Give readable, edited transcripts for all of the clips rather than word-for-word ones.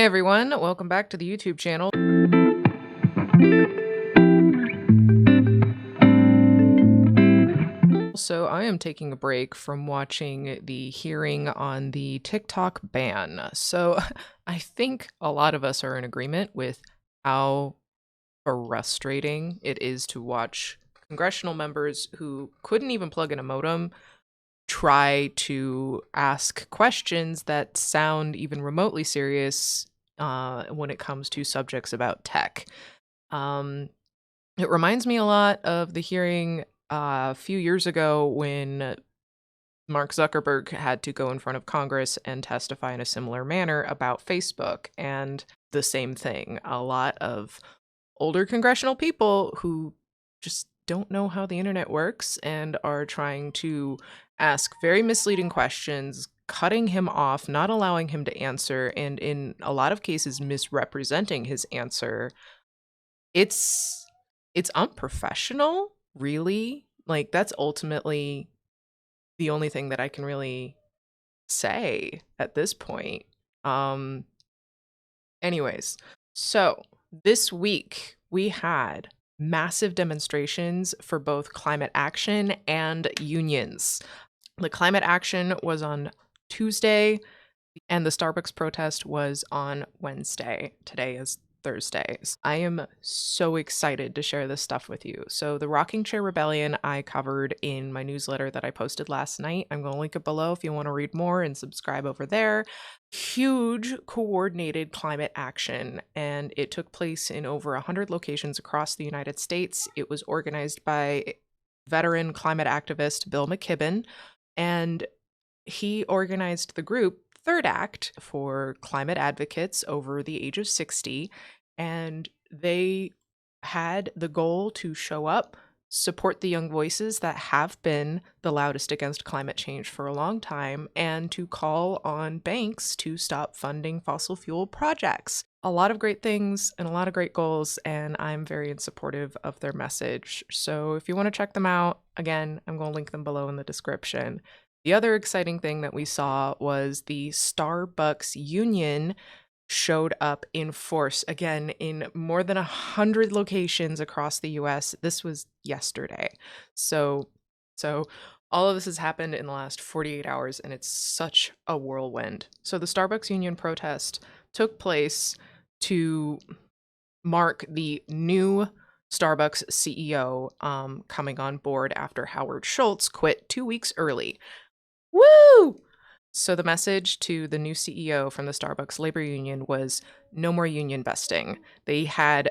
everyone, welcome back to the YouTube channel. So I am taking a break from watching the hearing on the TikTok ban. So I think a lot of us are in agreement with how frustrating it is to watch congressional members who couldn't even plug in a modem try to ask questions that sound even remotely serious when it comes to subjects about tech. It reminds me a lot of the hearing a few years ago when Mark Zuckerberg had to go in front of Congress and testify in a similar manner about Facebook. And the same thing, a lot of older congressional people who just don't know how the internet works and are trying to ask very misleading questions, cutting him off, not allowing him to answer, and in a lot of cases misrepresenting his answer. It's unprofessional, really. Like, that's ultimately the only thing that I can really say at this point. Anyways, so this week we had massive demonstrations for both climate action and unions. The climate action was on Tuesday and the Starbucks protest was on Wednesday. Today is Thursday. I am so excited to share this stuff with you. So the Rocking Chair Rebellion I covered in my newsletter that I posted last night. I'm going to link it below if you want to read more and subscribe over there. Huge coordinated climate action, and it took place in over 100 locations across the United States. It was organized by veteran climate activist Bill McKibben, and he organized the group Third Act for climate advocates over the age of 60, and they had the goal to show up, support the young voices that have been the loudest against climate change for a long time, and to call on banks to stop funding fossil fuel projects. A lot of great things and a lot of great goals, and I'm very supportive of their message. So if you want to check them out, again, I'm going to link them below in the description. The other exciting thing that we saw was the Starbucks union showed up in force again in more than 100 locations across the US. This was yesterday. So all of this has happened in the last 48 hours and it's such a whirlwind. So the Starbucks union protest took place to mark the new Starbucks CEO coming on board after Howard Schultz quit 2 weeks early. Woo! So the message to the new CEO from the Starbucks labor union was no more union busting. They had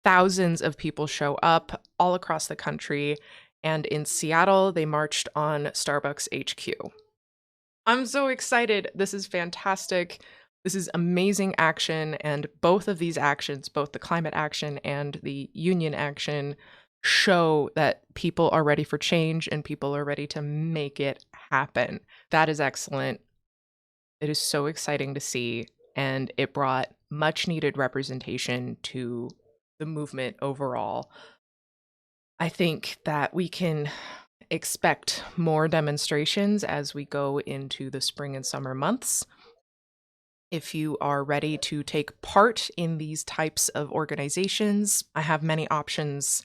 thousands of people show up all across the country, and in Seattle, they marched on Starbucks HQ. I'm so excited. This is fantastic. This is amazing action, and both of these actions, both the climate action and the union action, show that people are ready for change and people are ready to make it happen. That is excellent. It is so exciting to see, and it brought much needed representation to the movement overall. I think that we can expect more demonstrations as we go into the spring and summer months. If you are ready to take part in these types of organizations, I have many options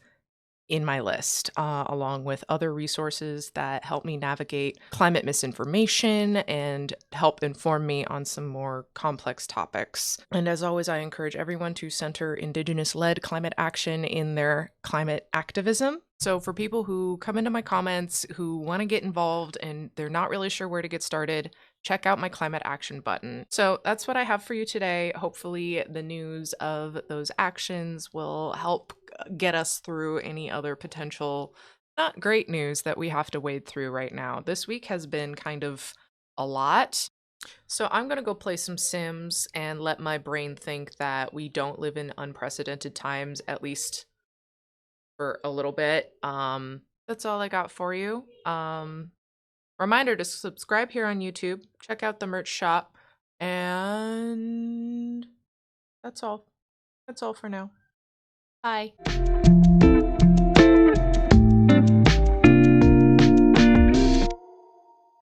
in my list, along with other resources that help me navigate climate misinformation and help inform me on some more complex topics. And as always, I encourage everyone to center Indigenous-led climate action in their climate activism. So for people who come into my comments who want to get involved and they're not really sure where to get started, check out my climate action button. So that's what I have for you today. Hopefully the news of those actions will help get us through any other potential not great news that we have to wade through right now. This week has been kind of a lot. So I'm going to go play some Sims and let my brain think that we don't live in unprecedented times, at least for a little bit. That's all I got for you. Reminder to subscribe here on YouTube, check out the merch shop, and that's all. That's all for now. Bye.